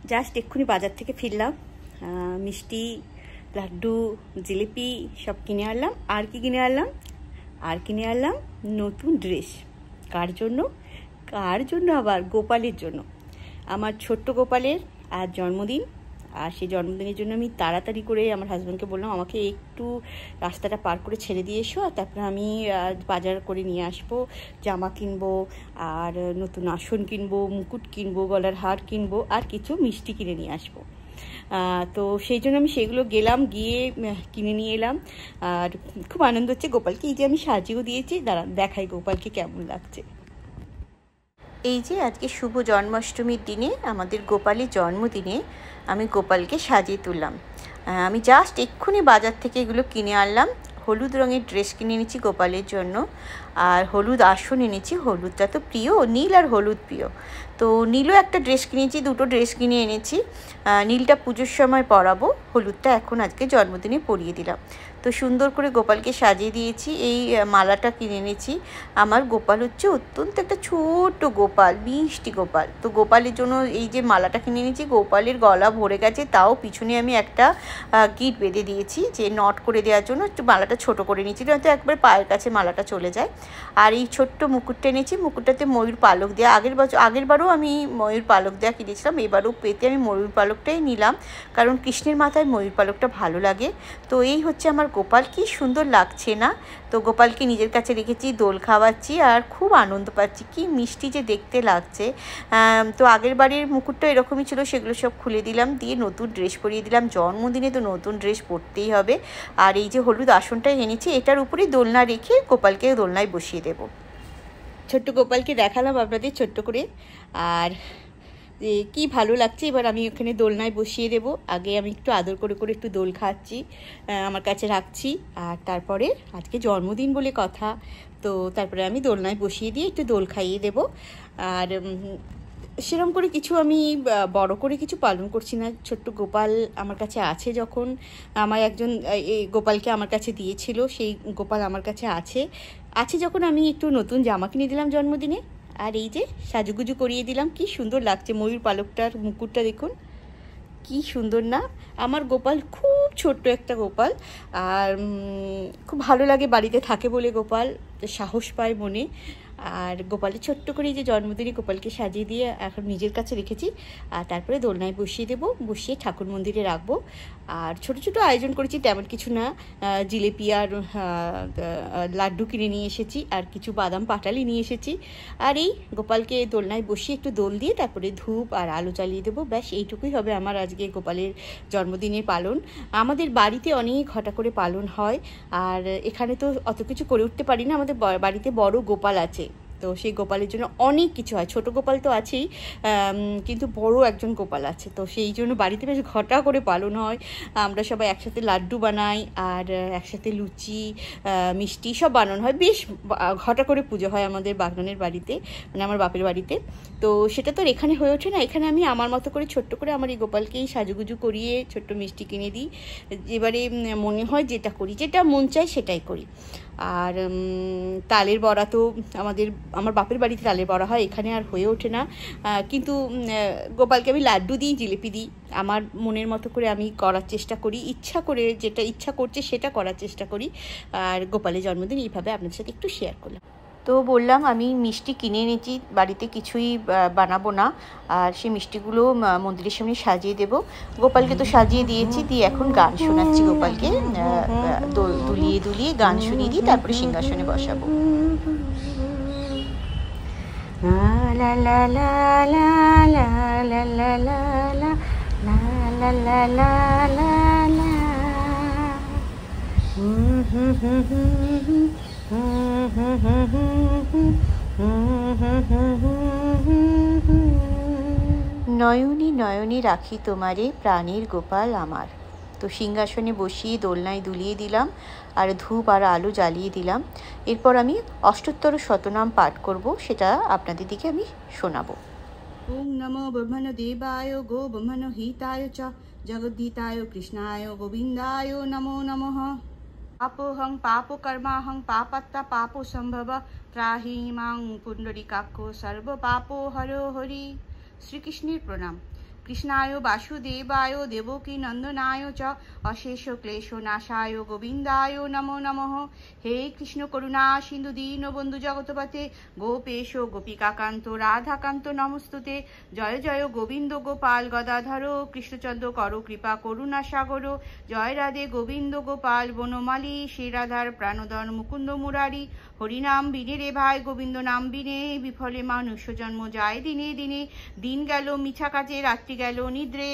Just এক্ষুনি বাজার থেকে ফিরলাম। মিষ্টি, লাড্ডু, জিলিপি সব কিনে আনলাম। আর কি কিনে আনলাম? আর কিনে আনলাম নতুন ড্রেস। কার জন্য? কার জন্য আবার? গোপালের জন্য। আমার ছোট্ট গোপালের আজ জন্মদিন। আর সেই জন্মদিনের জন্য আমি তাড়াতাড়ি করে আমার হাজব্যান্ডকে বললাম আমাকে একটু রাস্তাটা পার করে ছেড়ে দিয়ে এসো, আর তারপরে আমি বাজার করে নিয়ে আসবো, জামা কিনবো, আর নতুন আসন কিনবো, মুকুট কিনবো, গলার হার কিনবো, আর কিছু মিষ্টি কিনে নিয়ে আসবো। তো সেই জন্য আমি সেগুলো গেলাম, গিয়ে কিনে নিয়ে এলাম। আর খুব আনন্দ হচ্ছে। গোপালকে এই যে আমি সাজিয়েও দিয়েছি, দাঁড়ান দেখাই গোপালকে কেমন লাগছে। এই যে আজকে শুভ জন্মাষ্টমীর দিনে, আমাদের গোপালের জন্মদিনে আমি গোপালকে সাজিয়ে তুললাম। আমি জাস্ট এক্ষুনি বাজার থেকে এগুলো কিনে আনলাম। হলুদ রঙের ড্রেস কিনে এনেছি গোপালের জন্য, আর হলুদ আসন এনেছি। হলুদটা তো প্রিয়, নীল আর হলুদ প্রিয়, তো নীলও একটা ড্রেস কিনেছি, দুটো ড্রেস কিনে এনেছি। নীলটা পুজোর সময় পরাবো, হলুদটা এখন আজকে জন্মদিনে পরিয়ে দিলাম। তো সুন্দর করে গোপালকে সাজিয়ে দিয়েছি। এই মালাটা কিনে এনেছি। আমার গোপাল হচ্ছে অত্যন্ত একটা ছোট্ট গোপাল, মিষ্টি গোপাল। তো গোপালের জন্য এই যে মালাটা কিনে এনেছি। গোপালের গলা ভরে গেছে, তাও পিছনে আমি একটা গিট বেঁধে দিয়েছি যে নট করে দেওয়ার জন্য। একটু মালাটা ছোট করে নিয়েছি, নয়তো একবার পায়ের কাছে মালাটা চলে যায়। আর এই ছোট্ট মুকুটটা এনেছি, মুকুটটাতে ময়ূর পালক দেওয়া। আগেরবারও আমি ময়ূর পালক দেওয়া কিনেছিলাম, এবারও পেতে আমি ময়ূর পালকটাই নিলাম, কারণ কৃষ্ণের মাথায় ময়ূর পালকটা ভালো লাগে। তো এই হচ্ছে আমার গোপাল। কি সুন্দর লাগছে না? তো গোপালকে নিজের কাছে রেখেছি, দোল খাওয়াচ্ছি, আর খুব আনন্দ পাচ্ছি। কি মিষ্টি যে দেখতে লাগছে। তো আগের বাড়ির মুকুটটা এরকমই ছিল, সেগুলো সব খুলে দিলাম, দিয়ে নতুন ড্রেস পরিয়ে দিলাম। জন্মদিনে তো নতুন ড্রেস পরতেই হবে। আর এই যে হলুদ আসনটা এনেছি, এটার উপরেই দোলনা রেখে গোপালকে দোলনায় বসিয়ে দেব। ছোট্ট গোপালকে দেখালাম আপনাদের ছোট্ট করে, আর যে কী ভালো লাগছে। এবার আমি ওখানে দোলনায় বসিয়ে দেব। আগে আমি একটু আদর করে করে একটু দোল খাচ্ছি, আমার কাছে রাখছি, আর তারপরে আজকে জন্মদিন বলে কথা, তো তারপরে আমি দোলনায় বসিয়ে দিয়ে একটু দোল খাইয়ে দেব। আর সেরকম করে কিছু আমি বড় করে কিছু পালন করছি না। ছোট্ট গোপাল আমার কাছে আছে, যখন আমার একজন এই গোপালকে আমার কাছে দিয়েছিল, সেই গোপাল আমার কাছে আছে যখন আমি একটু নতুন জামা কিনে দিলাম জন্মদিনে, আর এই যে সাজুগুজু করিয়ে দিলাম। কি সুন্দর লাগছে। ময়ূর পালকটার মুকুটটা দেখুন, কি সুন্দর না? আমার গোপাল খুব ছোট্ট একটা গোপাল, আর খুব ভালো লাগে বাড়িতে থাকে বলে গোপাল সাহস পায় মনে। আর গোপালের ছোট্ট করে যে জন্মদিনে গোপালকে সাজিয়ে দিয়ে এখন নিজের কাছে রেখেছি, আর তারপরে দোলনায় বসিয়ে দেবো, বসিয়ে ঠাকুর মন্দিরে রাখবো। আর ছোট ছোট আয়োজন করেছি, তেমন কিছু না। জিলিপি আর লাড্ডু কিনে নিয়ে এসেছি, আর কিছু বাদাম পাটালি নিয়ে এসেছি। আর এই গোপালকে দোলনায় বসিয়ে একটু দোল দিয়ে তারপরে ধূপ আর আলো জ্বালিয়ে দেবো। ব্যাস এইটুকুই হবে আমার আজকে গোপালের জন্মদিনের পালন। আমাদের বাড়িতে অনেক ঘটা করে পালন হয়, আর এখানে তো অত কিছু করে উঠতে পারি না। আমাদের বাড়িতে বড় গোপাল আছে, তো সেই গোপালের জন্য অনেক কিছু হয়। ছোট গোপাল তো আছেই, কিন্তু বড় একজন গোপাল আছে, তো সেই জন্য বাড়িতে বেশ ঘটা করে পালন হয়। আমরা সবাই একসাথে লাড্ডু বানাই, আর একসাথে লুচি মিষ্টি সব বানানো হয়। বেশ ঘটা করে পুজো হয় আমাদের বাগনানের বাড়িতে, মানে আমার বাপের বাড়িতে। তো সেটা তো আর এখানে হয়ে ওঠে না। এখানে আমি আমার মতো করে ছোট্ট করে আমার এই গোপালকেই সাজুগুজু করিয়ে ছোট্ট মিষ্টি কিনে দিই। এবারে মনে হয় যেটা করি, যেটা মন চায় সেটাই করি। আর তালের বড়া তো আমার বাপের বাড়িতে তালের বড়া হয়, এখানে আর হয়ে ওঠে না। কিন্তু গোপালকে আমি লাড্ডু দিই, জিলিপি দিই। আমার মনের মতো করে আমি করার চেষ্টা করি, ইচ্ছা করে যেটা ইচ্ছা করছে সেটা করার চেষ্টা করি। আর গোপালের জন্মদিন এইভাবে আপনাদের সাথে একটু শেয়ার করলাম। তো বললাম আমি মিষ্টি কিনে এনেছি, বাড়িতে কিছুই বানাবো না, আর সেই মিষ্টিগুলো মন্দিরের সামনে সাজিয়ে দেব। গোপালকে তো সাজিয়ে দিয়েছি, দিয়ে এখন গান শোনাচ্ছি গোপালকে, দুলিয়ে দুলিয়ে গান শুনিয়ে দিই, তারপরে সিংহাসনে বসাবো। লা লা লা লা লা লা লা লা লা লা লা লা লা লা। নয়নে নয়নে রাখি তোমারে প্রাণের গোপাল আমার। তো সিংহাসনে বসিয়ে দোলনায় দুলিয়ে দিলাম, আর ধূপ আর আলো জ্বালিয়ে দিলাম। এরপর আমি অষ্টোত্তর শতনাম পাঠ করব, সেটা আপনাদের দিকে আমি শোনাবো। ওম নমো ব্রহ্মণ দেবায় গো ব্রহ্মণ হিতায় চ জগদ্ধিতায় কৃষ্ণায় গোবিন্দায় নমো নমঃ। পাপোহং পাপকর্মাহং পাপাত্তা পাপ সম্ভব ত্রাহি মাং পুণ্ডরীকাক্ষ সর্ব পাপ হর হরি। শ্রীকৃষ্ণের প্রণাম। কৃষ্ণায় বাসুদেবায় দেবকী নন্দনায় চ অশেষ ক্লেশ নাশায় গোবিন্দায় নমো নমঃ। হে কৃষ্ণ করুণা সিন্ধু দীনবন্ধু জগৎপতে গোপেশ গোপিকাকান্ত রাধাকান্ত নমস্তুতে। জয় জয় গোবিন্দ গোপাল গদাধর কৃষ্ণচন্দ্র কর কৃপা করুণা সাগর। জয় রাধে গোবিন্দ গোপাল বনমালী শ্রী রাধার প্রাণদন মুকুন্দ মুরারি। হরিনাম বিনে রে ভাই গোবিন্দ নাম বিনে বিফলে মানুষ জন্ম যায় দিনে দিনে। দিন গেল মিছা কাজে রাত্রি গেল নিদ্রে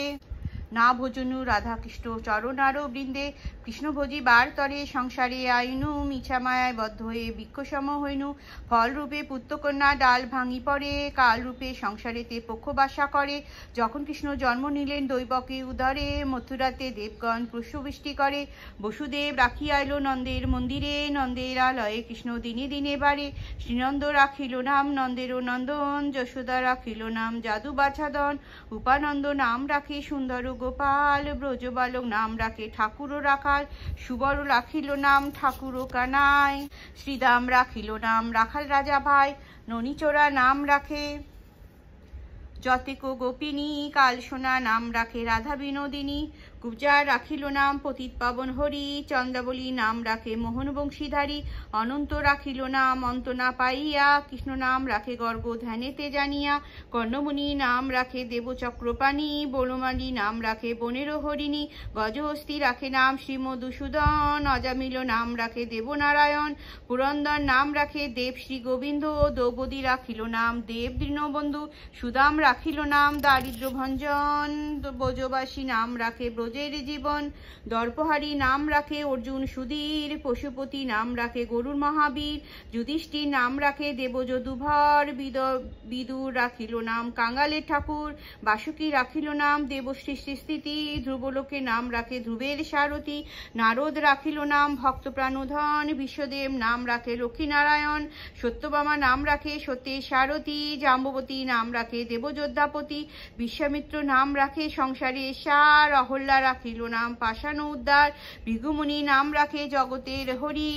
না ভোজনু রাধা কৃষ্ণ চরণার বৃন্দে। কৃষ্ণ ভজিবার তরে সংসারে আইনু মিছা মায়ায় বদ্ধ হয়ে বৃক্ষসম হইনু। ফল রূপে পুত্রকন্যা ডাল ভাঙি পড়ে কাল রূপে সংসারেতে পক্ষ বাসা করে। যখন কৃষ্ণ জন্ম নিলেন দৈবকে উদরে মথুরাতে দেবগণ পুষ্পবৃষ্টি করে। বসুদেব রাখিয়া এলো নন্দের মন্দিরে নন্দের আলয়ে কৃষ্ণ দিনে দিনে বাড়ে। শ্রীনন্দ রাখিল নাম নন্দেরও নন্দন যশোদা রাখিল নাম যাদু বাছাদন। উপানন্দ নাম রাখে সুন্দর গোপাল ব্রজ বালক নাম রাখে ঠাকুরও রাখাল। সুবর রাখিল নাম ঠাকুরও কানাই শ্রীদাম রাখিল নাম রাখাল রাজা ভাই। ননীচোরা নাম রাখে যতেক গোপিনী কাল সোনা নাম রাখে রাধা বিনোদিনী। কুবজার রাখিল নাম পতিত পাবন হরি চন্দ্রাবলী নাম রাখে মোহন বংশীধারী। অনন্ত রাখিল নাম অন্ত না পাইয়া কৃষ্ণ নাম রাখে গর্গ ধ্যানেতে জানিয়া। কর্ণমুনি নাম রাখে দেবচক্রপাণী বনমালী নাম রাখে বনের হরিণী। গজহস্তি রাখে নাম শ্রীমধুসূদন অজামিল নাম রাখে দেবনারায়ণ। পুরন্দর নাম রাখে দেব শ্রী গোবিন্দ দ্রৌপদী রাখিল নাম দেব দীনবন্ধু। সুদাম রাখিল নাম দারিদ্র ভঞ্জন ব্রজবাসী নাম রাখে ব্রজের জীবন। দর্পহারী নাম রাখে অর্জুন সুধীর পশুপতি নাম রাখে গরুর মহাবীর। যুধিষ্ঠির নাম রাখে দেবযদুভর বিদুর রাখিল নাম কাঙ্গালের ঠাকুর। বাসুকী রাখিল নাম দেবশ্রী স্থিতি ধ্রুবলোকে নাম রাখে ধ্রুবের সারথী। নারদ রাখিল নাম ভক্ত প্রাণধন বিশ্বদেব নাম রাখে লক্ষ্মীনারায়ণ। সত্যভামা নাম রাখে সত্যের সারথী জাম্ববতী নাম রাখে দেবযোদ্ধাপতি। বিশ্বামিত্র নাম রাখে সংসারের সার। অহল্যা রাখিল নাম পাষাণ উদ্ধার। ভৃগুমুনি নাম রাখে জগতের হরি।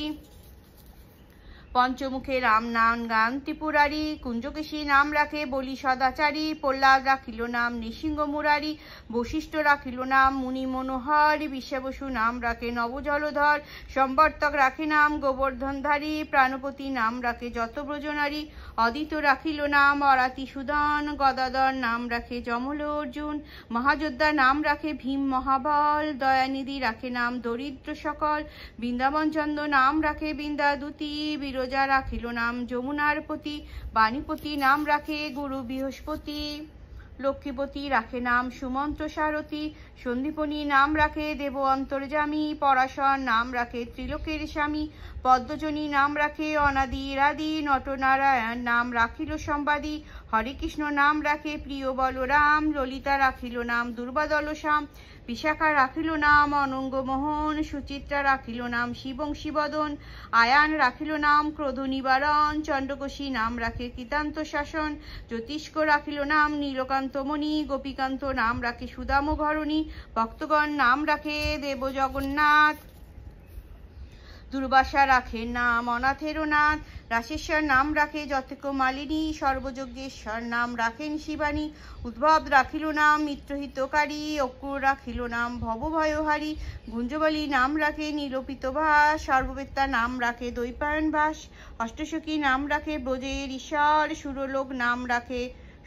পঞ্চমুখে রাম নাম গান ত্রিপুরারি। কুঞ্জকেশী নাম রাখে বলি সদাচারী। প্রহ্লাদ রাখিল নাম নৃসিংহ মুরারি। বশিষ্ঠ রাখিল নাম মুনি মনোহর। বিশ্বাবসু নাম রাখে নবজলধর। সম্বর্তক রাখে নাম গোবর্ধনধারী। প্রাণপতি নাম রাখে যত ব্রজনারী। অদিত রাখিল নাম অরাতি সুদন। গদাধর নাম রাখে যমল অর্জুন। মহাযোদ্ধা নাম রাখে ভীম মহাবল। দয়ানিধি রাখে নাম দরিদ্র সকল। বৃন্দাবন চন্দ্র নাম রাখে বৃন্দাদূতি। বিরজা রাখিল নাম যমুনার পতি। বাণীপতি নাম রাখে গুরু বৃহস্পতি। লক্ষ্মীপতি রাখে নাম সুমন্ত্র সারথী। সন্দীপনী নাম রাখে দেব অন্তর্যামী। পরাশর নাম রাখে ত্রিলোকের স্বামী। পদ্মজনী নাম রাখে অনাদির আদি। নটনারায়ণ নাম রাখিল সম্বাদী। হরে কৃষ্ণ নাম রাখে প্রিয় বলরাম। ললিতা রাখিল নাম দুর্বাদল শ্যাম। বিশাখা রাখিল নাম অনঙ্গ মোহন। সুচিত্রা রাখিল নাম শিবংশীবদন। আয়ান রাখিল নাম ক্রোধ নিবারণ। চন্দ্রকোশী নাম রাখে কৃতান্ত শাসন। জ্যোতিষ্ক রাখিল নাম নীলকান্তমণি। গোপীকান্ত নাম রাখে সুদাম ঘরণী। ভক্তগণ নাম রাখে দেব জগন্নাথ। দুর্বাসা রাখে নাম অনাথেরও নাথ। রাশেশ্বর নাম রাখে যতেক মালিনী। সর্বযজ্ঞেশ্বর নাম রাখেন শিবানী। উদ্ভব রাখিল নাম মিত্রহিতকারী। অক্রূর রাখিল নাম ভবভয়হারী। গুঞ্জবলী নাম রাখে নীলপিত ভাস। সর্ববেত্তা নাম রাখে দৈপায়ন ভাস। অষ্টসখী নাম রাখে ব্রজের ঈশ্বর।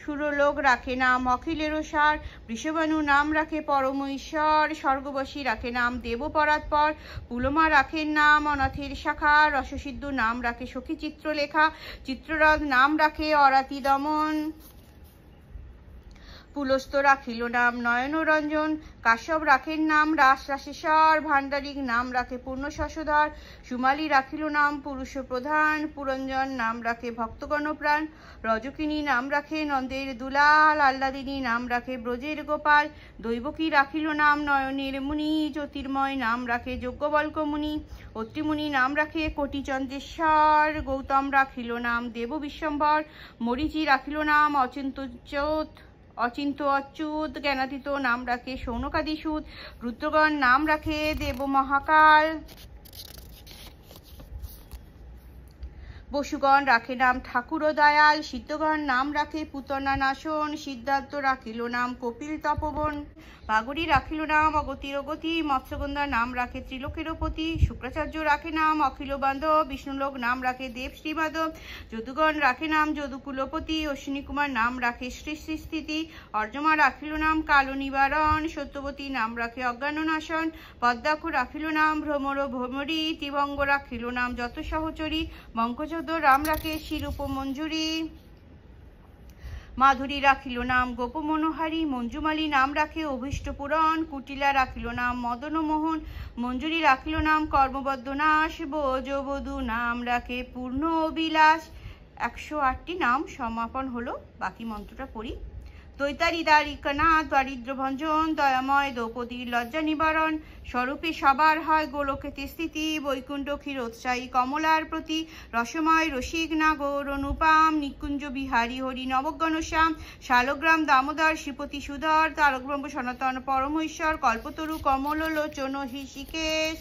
সুরলোক রাখে নাম অখিলেরও সার। বৃষভানু নাম রাখে পরম ঈশ্বর। স্বর্গবাসী রাখে নাম দেবপরাৎপর। পুলমা রাখেন নাম অনাথের শাখা। রসসিদ্ধু নাম রাখে সখী চিত্রলেখা। চিত্ররথ নাম রাখে অরাতি দমন। পুলস্ত রাখিল নাম নয়নরঞ্জন। কাশ্যপ রাখেন নাম রাশেশ্বর। ভাণ্ডারিক নাম রাখে পূর্ণ শশধর। সুমালী রাখিল নাম পুরুষ প্রধান। পুরঞ্জন নাম রাখে ভক্তগণ প্রাণ। রজকিনী নাম রাখে নন্দের দুলাল। আহ্লাদিনী নাম রাখে ব্রজের গোপাল। দৈবকী রাখিল নাম নয়নের মুনি। জ্যোতির্ময় নাম রাখে যজ্ঞবল্ক মুনি। অত্রিমুনি নাম রাখে কোটিচন্দ্রেশ্বর। গৌতম রাখিল নাম দেব বিশ্বম্ভর। মরীচি রাখিল নাম অচিন্ত অচ্যুত। জ্ঞানাতীত নাম রাখে সৌনকাদি সুত। রুদ্রগণ নাম রাখে দেব মহাকাল। বসুগণ রাখে নাম ঠাকুর দয়াল, সিদ্ধগণ নাম রাখে পুতনা নাশন, সিদ্ধার্থ রাখিল নাম কপিল তপবন, বাগরী রাখিল নাম অগতির গতি, মৎস্যগন্ধার নাম রাখে ত্রিলোকের পতি, শুক্রাচার্য রাখে নাম অখিল বান্ধব, বিষ্ণুলোক নাম রাখে দেব শ্রীমাধব, যদুগণ রাখে নাম যদুকুলপতি, অশ্বিনী কুমার নাম রাখে শ্রী শ্রী স্থিতি, অর্জমা রাখিল নাম কালো নিবারণ, সত্যবতী নাম রাখে অজ্ঞান নাশন, পদ্মাক্ষ রাখিল নাম ভ্রমর ভ্রমরী, ত্রিভঙ্গ রাখিল নাম যত সহচরী, বঙ্কচোদ্দ রাম রাখে শিরূপ মঞ্জুরি, মাধুরী রাখিল নাম গোপ মনোহারী, মঞ্জুমালী নাম রাখে অভীষ্ট পুরন, কুটিলা রাখিল নাম মদন মোহন, মঞ্জুরি রাখিল নাম কর্মবদ্ধ নাশ, বধূ নাম রাখে পূর্ণ অবিলাস। 108টি নাম সমাপন হলো। বাকি মন্ত্রটা পড়ি। দৈতারি দ্বারিকানাথ দারিদ্র ভঞ্জন, দয়াময় দ্রৌপদীর লজ্জা নিবারণ, স্বরূপে সবার হয় গোলকেতে স্থিতি, বৈকুণ্ঠ ক্ষীরোৎসাহী কমলার প্রতি, রসময় রসিক নাগর অনুপাম, নিকুঞ্জ বিহারী হরি নবঘনশ্যাম, শালগ্রাম দামোদর শ্রীপতি সুধর, তারক ব্রহ্ম সনাতন পরমেশ্বর, কল্পতরু কমল লোচন হৃষিকেশ,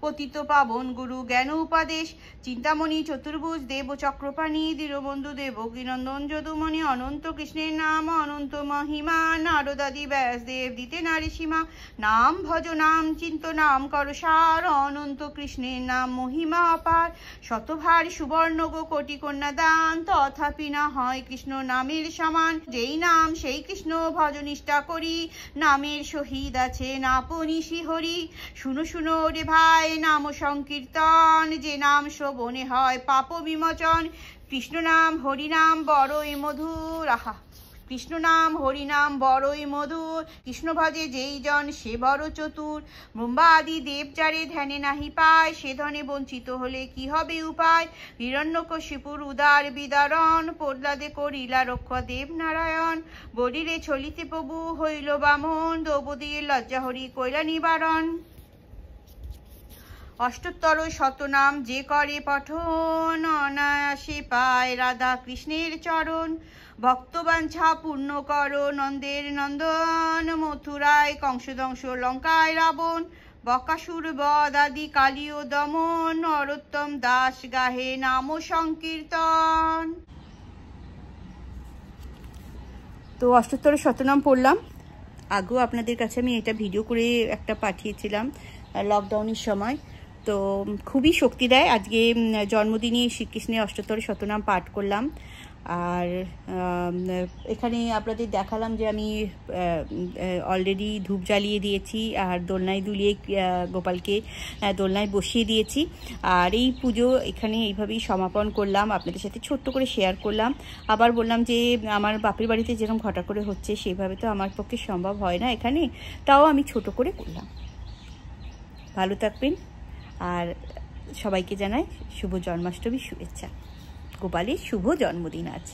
পতিত পাবন গুরু জ্ঞান উপদেশ, চিন্তামণি চতুর্ভুজ দেব চক্রপাণী, দীনবন্ধু দেবকীনন্দন যদুমণি, অনন্ত কৃষ্ণের নাম অনন্ত মহিমা, নারদাদি ব্যাসদেব দিতে নারী সীমা, নাম ভজ নাম চিন্ত নাম কর সার, অনন্ত কৃষ্ণের নাম মহিমা অপার, শতভার সুবর্ণ গো কোটি কন্যা দান, তথাপি না হয় কৃষ্ণ নামের সমান, যেই নাম সেই কৃষ্ণ ভজ নিষ্ঠা করি, নামের সহিত আছে নাপনি শ্রীহরি, শুনো শুনো রে ভাই নাম সংকীর্তন, যে নাম শ্রবণে হয় পাপ বিমোচন, কৃষ্ণ নাম হরিনাম বড়ই মধুর, আহা কৃষ্ণ নাম হরিনাম বড়ই মধুর, কৃষ্ণ ভজে যেই জন সে বড় চতুর, ব্রহ্মা আদি দেব যারে ধ্যানে নাহি পায়, সে ধনে বঞ্চিত হলে কি হবে উপায়, হিরণ্যকশিপুর উদার বিদারণ, প্রহ্লাদে করিলা রক্ষা দেব নারায়ণ, বলিলে চলিতে প্রভু হইল বামন, দ্রৌপদীর লজ্জা হরি কইলা নিবারণ। 78 শতনাম যে করে পঠন, অনায়াসে পায় রাধা কৃষ্ণের চরণ, ভক্তবাঞ্ছা পূর্ণ কর নন্দের নন্দন, মথুরায় কংসদংশ লঙ্কায় রাবণ, বকাসুর বধ আদি কালীয় দমন, নরোত্তম দাস গাহে নাম সংকীর্তন। তো 78 শতনাম পড়লাম। আগেও আপনাদের কাছে আমি এটা ভিডিও করে একটা পাঠিয়েছিলাম লকডাউনের সময়। তো খুবই শক্তি দেয়। আজকে জন্মদিনে শ্রীকৃষ্ণের 78 শতনাম পাঠ করলাম। আর এখানে আপনাদের দেখালাম যে আমি অলরেডি ধূপ জ্বালিয়ে দিয়েছি আর দোলনায় দুলিয়ে গোপালকে দোলনায় বসিয়ে দিয়েছি। আর এই পুজো এখানে এইভাবেই সমাপন করলাম, আপনাদের সাথে ছোট্ট করে শেয়ার করলাম। আবার বললাম যে আমার বাপের বাড়িতে যেরকম ঘটা করে হচ্ছে সেভাবে তো আমার পক্ষে সম্ভব হয় না এখানে, তাও আমি ছোট করে করলাম। ভালো থাকবেন। আর সবাইকে জানাই শুভ জন্মাষ্টমীর শুভেচ্ছা। গোপালের শুভ জন্মদিন আজ।